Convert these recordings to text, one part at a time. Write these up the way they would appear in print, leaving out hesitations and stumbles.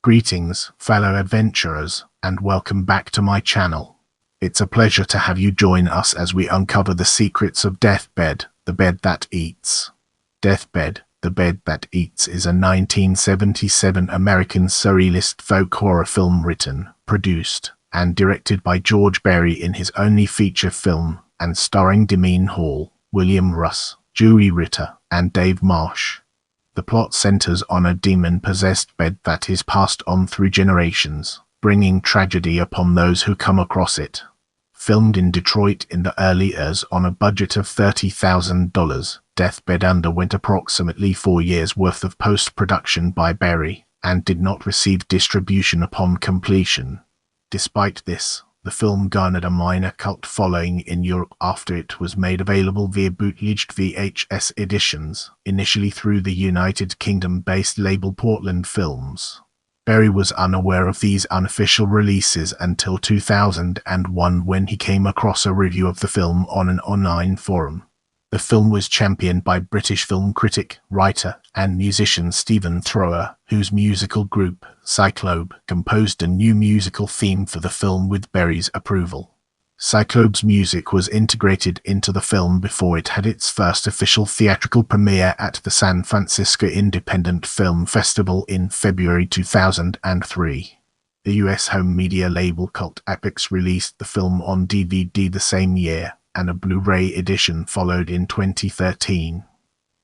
Greetings, fellow adventurers, and welcome back to my channel. It's a pleasure to have you join us as we uncover the secrets of Deathbed, the Bed That Eats. Deathbed, the Bed That Eats is a 1977 American surrealist folk horror film written, produced, and directed by George Berry in his only feature film, and starring Demene Hall, William Russ, Ritter, and Dave Marsh. The plot centers on a demon-possessed bed that is passed on through generations, bringing tragedy upon those who come across it. Filmed in Detroit in the early years on a budget of $30,000, Deathbed underwent approximately 4 years' worth of post-production by Berry, and did not receive distribution upon completion. Despite this, the film garnered a minor cult following in Europe after it was made available via bootleged VHS editions, initially through the United Kingdom-based label Portland Films. Berry was unaware of these unofficial releases until 2001 when he came across a review of the film on an online forum. The film was championed by British film critic, writer, and musician Stephen Thrower, whose musical group, Cyclobe, composed a new musical theme for the film with Berry's approval. Cyclobe's music was integrated into the film before it had its first official theatrical premiere at the San Francisco Independent Film Festival in February 2003. The US home media label Cult Apex released the film on DVD the same year, and a Blu-ray edition followed in 2013.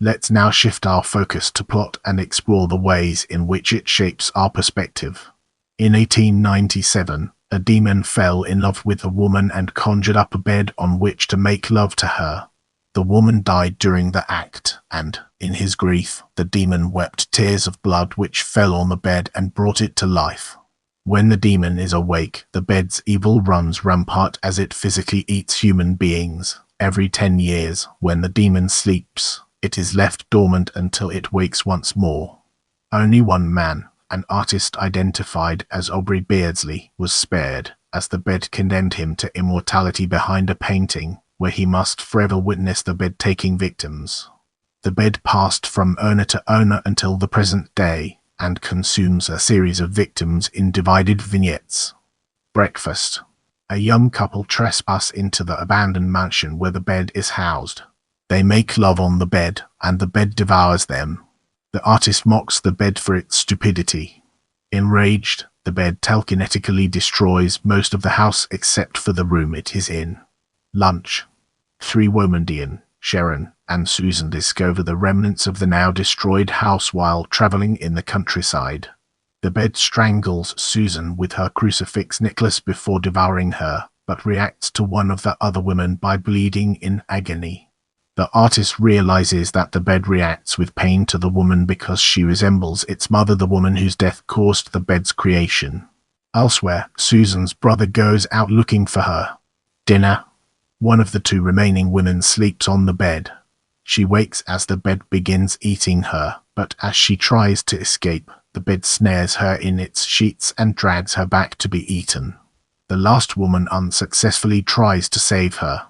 Let's now shift our focus to plot and explore the ways in which it shapes our perspective. In 1897, a demon fell in love with a woman and conjured up a bed on which to make love to her. The woman died during the act, and, in his grief, the demon wept tears of blood which fell on the bed and brought it to life. When the demon is awake, the bed's evil runs rampant as it physically eats human beings. Every 10 years, when the demon sleeps, it is left dormant until it wakes once more. Only one man, an artist identified as Aubrey Beardsley, was spared, as the bed condemned him to immortality behind a painting, where he must forever witness the bed taking victims. The bed passed from owner to owner until the present day, and consumes a series of victims in divided vignettes. Breakfast. A young couple trespass into the abandoned mansion where the bed is housed. They make love on the bed, and the bed devours them. The artist mocks the bed for its stupidity. Enraged, the bed telekinetically destroys most of the house except for the room it is in. Lunch. 3 women, Sharon and Susan, discover the remnants of the now destroyed house while traveling in the countryside. The bed strangles Susan with her crucifix necklace before devouring her, but reacts to one of the other women by bleeding in agony. The artist realizes that the bed reacts with pain to the woman because she resembles its mother, the woman whose death caused the bed's creation. Elsewhere, Susan's brother goes out looking for her. Dinner. One of the 2 remaining women sleeps on the bed. She wakes as the bed begins eating her, but as she tries to escape, the bed snares her in its sheets and drags her back to be eaten. The last woman unsuccessfully tries to save her.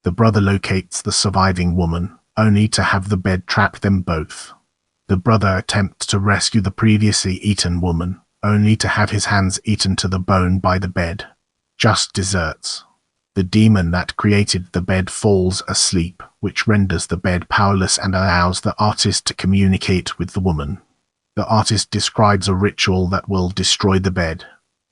The brother locates the surviving woman, only to have the bed trap them both. The brother attempts to rescue the previously eaten woman, only to have his hands eaten to the bone by the bed. Just desserts. The demon that created the bed falls asleep, which renders the bed powerless and allows the artist to communicate with the woman. The artist describes a ritual that will destroy the bed.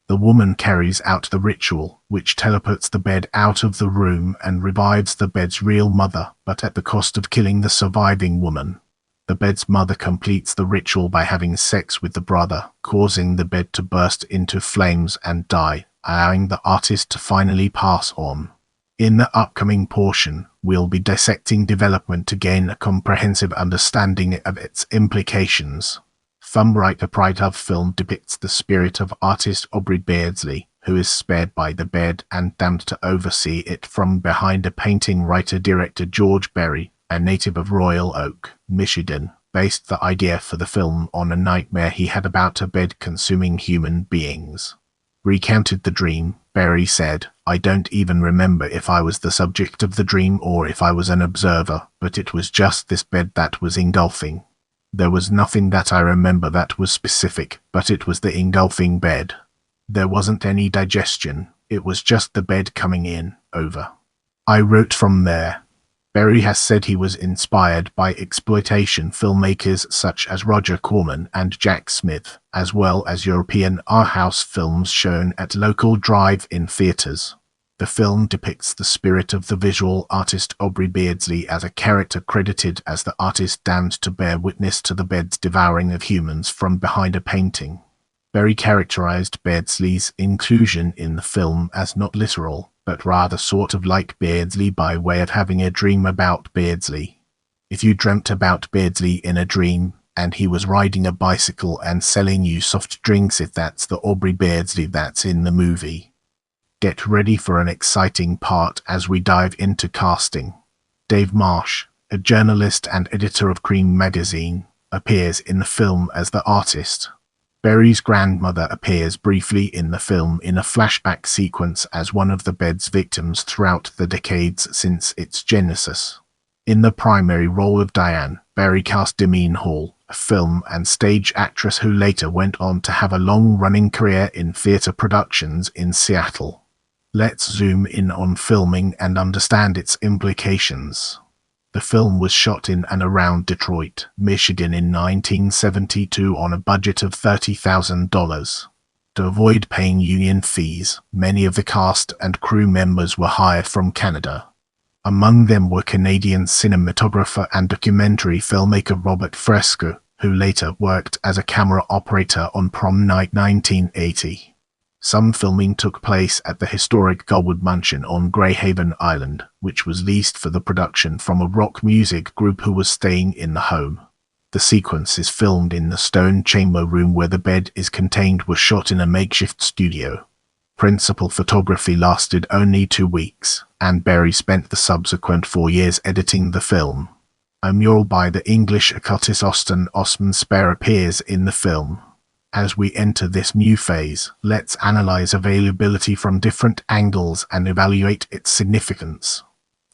The woman carries out the ritual, which teleports the bed out of the room and revives the bed's real mother, but at the cost of killing the surviving woman. The bed's mother completes the ritual by having sex with the brother, causing the bed to burst into flames and die, allowing the artist to finally pass on. In the upcoming portion, we'll be dissecting development to gain a comprehensive understanding of its implications. Thumbwriter Pride of film depicts the spirit of artist Aubrey Beardsley, who is spared by the bed and damned to oversee it from behind a painting. Writer-director George Berry, a native of Royal Oak, Michigan, based the idea for the film on a nightmare he had about a bed consuming human beings. Recounted the dream, Berry said, "I don't even remember if I was the subject of the dream or if I was an observer, but it was just this bed that was engulfing. There was nothing that I remember that was specific, but it was the engulfing bed. There wasn't any digestion, it was just the bed coming in, over. I wrote from there. Barry has said he was inspired by exploitation filmmakers such as Roger Corman and Jack Smith, as well as European art house films shown at local drive-in theaters. The film depicts the spirit of the visual artist Aubrey Beardsley as a character credited as the artist damned to bear witness to the bed's devouring of humans from behind a painting. Barry characterized Beardsley's inclusion in the film as not literal, but rather sort of like Beardsley by way of having a dream about Beardsley. If you dreamt about Beardsley in a dream, and he was riding a bicycle and selling you soft drinks, if that's the Aubrey Beardsley that's in the movie. Get ready for an exciting part as we dive into casting. Dave Marsh, a journalist and editor of Cream magazine, appears in the film as the artist. Barry's grandmother appears briefly in the film in a flashback sequence as one of the bed's victims throughout the decades since its genesis. In the primary role of Diane, Barry cast Demene Hall, a film and stage actress who later went on to have a long-running career in theater productions in Seattle. Let's zoom in on filming and understand its implications. The film was shot in and around Detroit, Michigan in 1972 on a budget of $30,000. To avoid paying union fees, many of the cast and crew members were hired from Canada. Among them were Canadian cinematographer and documentary filmmaker Robert Fresco, who later worked as a camera operator on Prom Night 1980. Some filming took place at the historic Gullwood Mansion on Greyhaven Island, which was leased for the production from a rock music group who was staying in the home. The sequence is filmed in the stone chamber room where the bed is contained was shot in a makeshift studio. Principal photography lasted only 2 weeks, and Barry spent the subsequent 4 years editing the film. A mural by the English occultist Austin Osman Spare appears in the film. As we enter this new phase, let's analyze availability from different angles and evaluate its significance.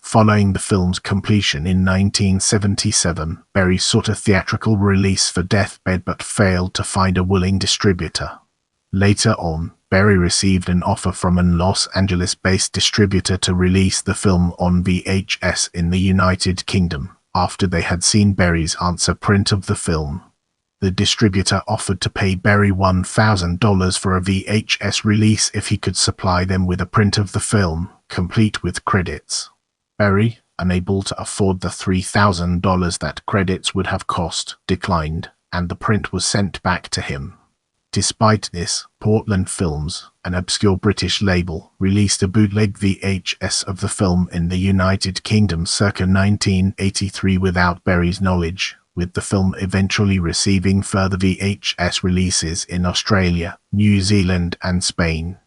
Following the film's completion in 1977, Barry sought a theatrical release for Deathbed but failed to find a willing distributor. Later on, Barry received an offer from a Los Angeles-based distributor to release the film on VHS in the United Kingdom, after they had seen Barry's answer print of the film. The distributor offered to pay Barry $1,000 for a VHS release if he could supply them with a print of the film, complete with credits. Barry, unable to afford the $3,000 that credits would have cost, declined, and the print was sent back to him. Despite this, Portland Films, an obscure British label, released a bootleg VHS of the film in the United Kingdom circa 1983 without Barry's knowledge, with the film eventually receiving further VHS releases in Australia, New Zealand and Spain.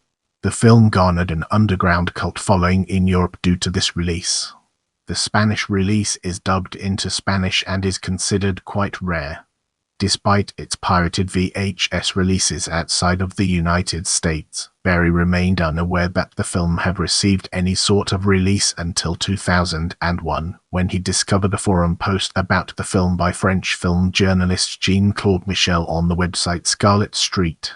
The film garnered an underground cult following in Europe due to this release. The Spanish release is dubbed into Spanish and is considered quite rare. Despite its pirated VHS releases outside of the United States, Barry remained unaware that the film had received any sort of release until 2001, when he discovered a forum post about the film by French film journalist Jean-Claude Michel on the website Scarlet Street.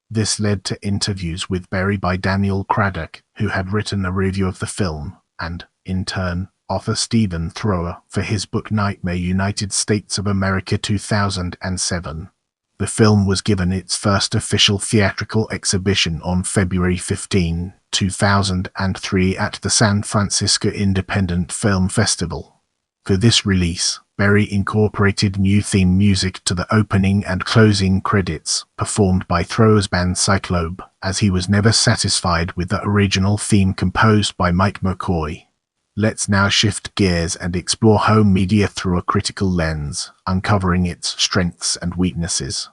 This led to interviews with Barry by Daniel Craddock, who had written a review of the film, and, in turn, author Stephen Thrower for his book Nightmare United States of America 2007. The film was given its first official theatrical exhibition on February 15, 2003 at the San Francisco Independent Film Festival. For this release, Barry incorporated new theme music to the opening and closing credits, performed by Thrower's band Cyclope, as he was never satisfied with the original theme composed by Mike McCoy. Let's now shift gears and explore home media through a critical lens, uncovering its strengths and weaknesses.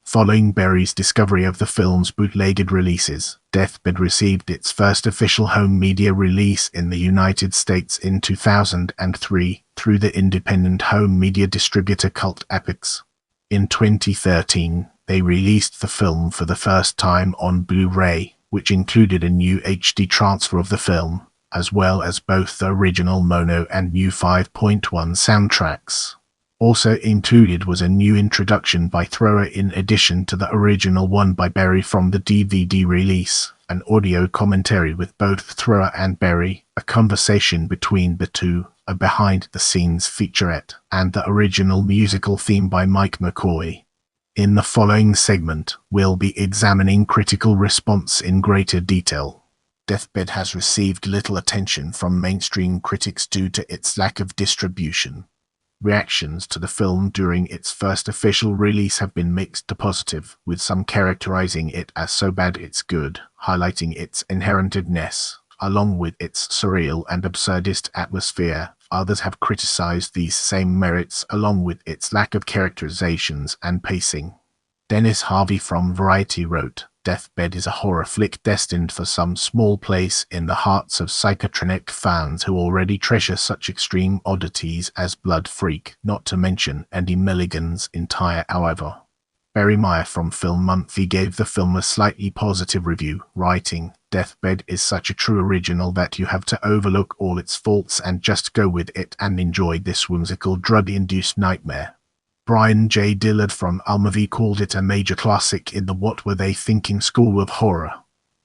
Following Barry's discovery of the film's bootlegged releases, Deathbed received its first official home media release in the United States in 2003 through the independent home media distributor Cult Epics. In 2013, they released the film for the first time on Blu-ray, which included a new HD transfer of the film, as well as both the original mono and new 5.1 soundtracks. Also included was a new introduction by Thrower in addition to the original one by Berry from the DVD release, an audio commentary with both Thrower and Berry, a conversation between the two, a behind-the-scenes featurette, and the original musical theme by Mike McCoy. In the following segment, we'll be examining critical response in greater detail. Deathbed has received little attention from mainstream critics due to its lack of distribution. Reactions to the film during its first official release have been mixed to positive, with some characterizing it as so bad it's good, highlighting its inherentedness, along with its surreal and absurdist atmosphere. Others have criticized these same merits along with its lack of characterizations and pacing. Dennis Harvey from Variety wrote, Deathbed is a horror flick destined for some small place in the hearts of psychotronic fans who already treasure such extreme oddities as Blood Freak, not to mention Andy Milligan's entire however. Barry Meyer from Film Monthly gave the film a slightly positive review, writing, Deathbed is such a true original that you have to overlook all its faults and just go with it and enjoy this whimsical drug-induced nightmare. Brian J. Dillard from Almavi called it a major classic in the What Were They Thinking school of horror.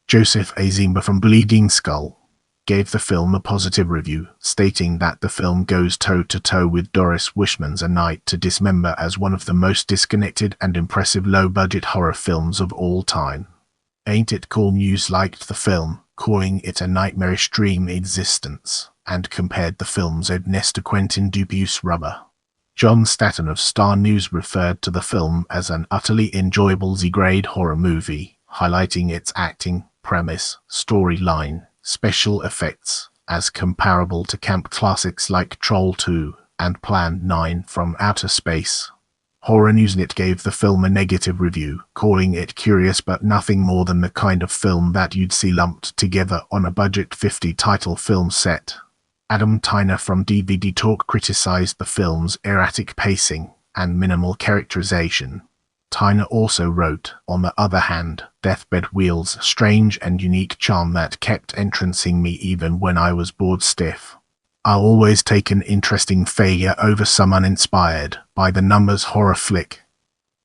Joseph Azimba from Bleeding Skull gave the film a positive review, stating that the film goes toe-to-toe with Doris Wishman's A Night to Dismember as one of the most disconnected and impressive low-budget horror films of all time. Ain't It Cool News liked the film, calling it a nightmarish dream existence, and compared the film's oddness to Quentin Dupieux's Rubber. John Staton of Star News referred to the film as an utterly enjoyable Z-grade horror movie, highlighting its acting, premise, storyline, special effects, as comparable to camp classics like Troll 2 and Plan 9 from Outer Space. Horror Newsnet gave the film a negative review, calling it curious but nothing more than the kind of film that you'd see lumped together on a budget 50 title film set. Adam Tyner from DVD Talk criticized the film's erratic pacing and minimal characterization. Tyner also wrote, on the other hand, Deathbed wields a strange and unique charm that kept entrancing me even when I was bored stiff. I'll always take an interesting failure over some uninspired, by-the-numbers horror flick.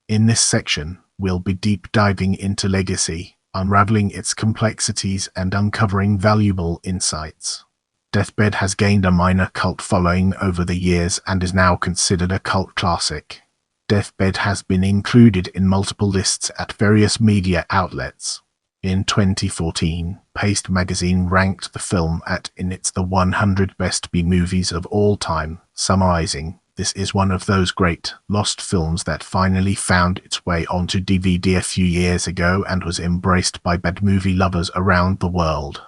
In this section, we'll be deep diving into Legacy, unraveling its complexities and uncovering valuable insights. Deathbed has gained a minor cult following over the years and is now considered a cult classic. Deathbed has been included in multiple lists at various media outlets. In 2014, Paste magazine ranked the film in its The 100 Best B-Movies of All Time, summarizing, this is one of those great, lost films that finally found its way onto DVD a few years ago and was embraced by bad movie lovers around the world.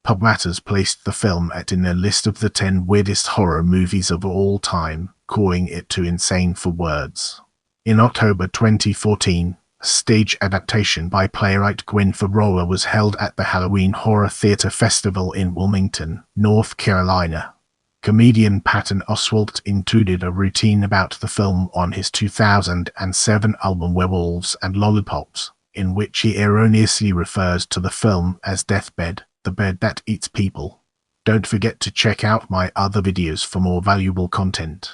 PubMatters placed the film in their list of the 10 weirdest horror movies of all time, calling it too insane for words. In October 2014, a stage adaptation by playwright Gwen Fabrola was held at the Halloween Horror Theatre Festival in Wilmington, North Carolina. Comedian Patton Oswalt included a routine about the film on his 2007 album Werewolves and Lollipops, in which he erroneously refers to the film as Deathbed, the bed that eats people. Don't forget to check out my other videos for more valuable content.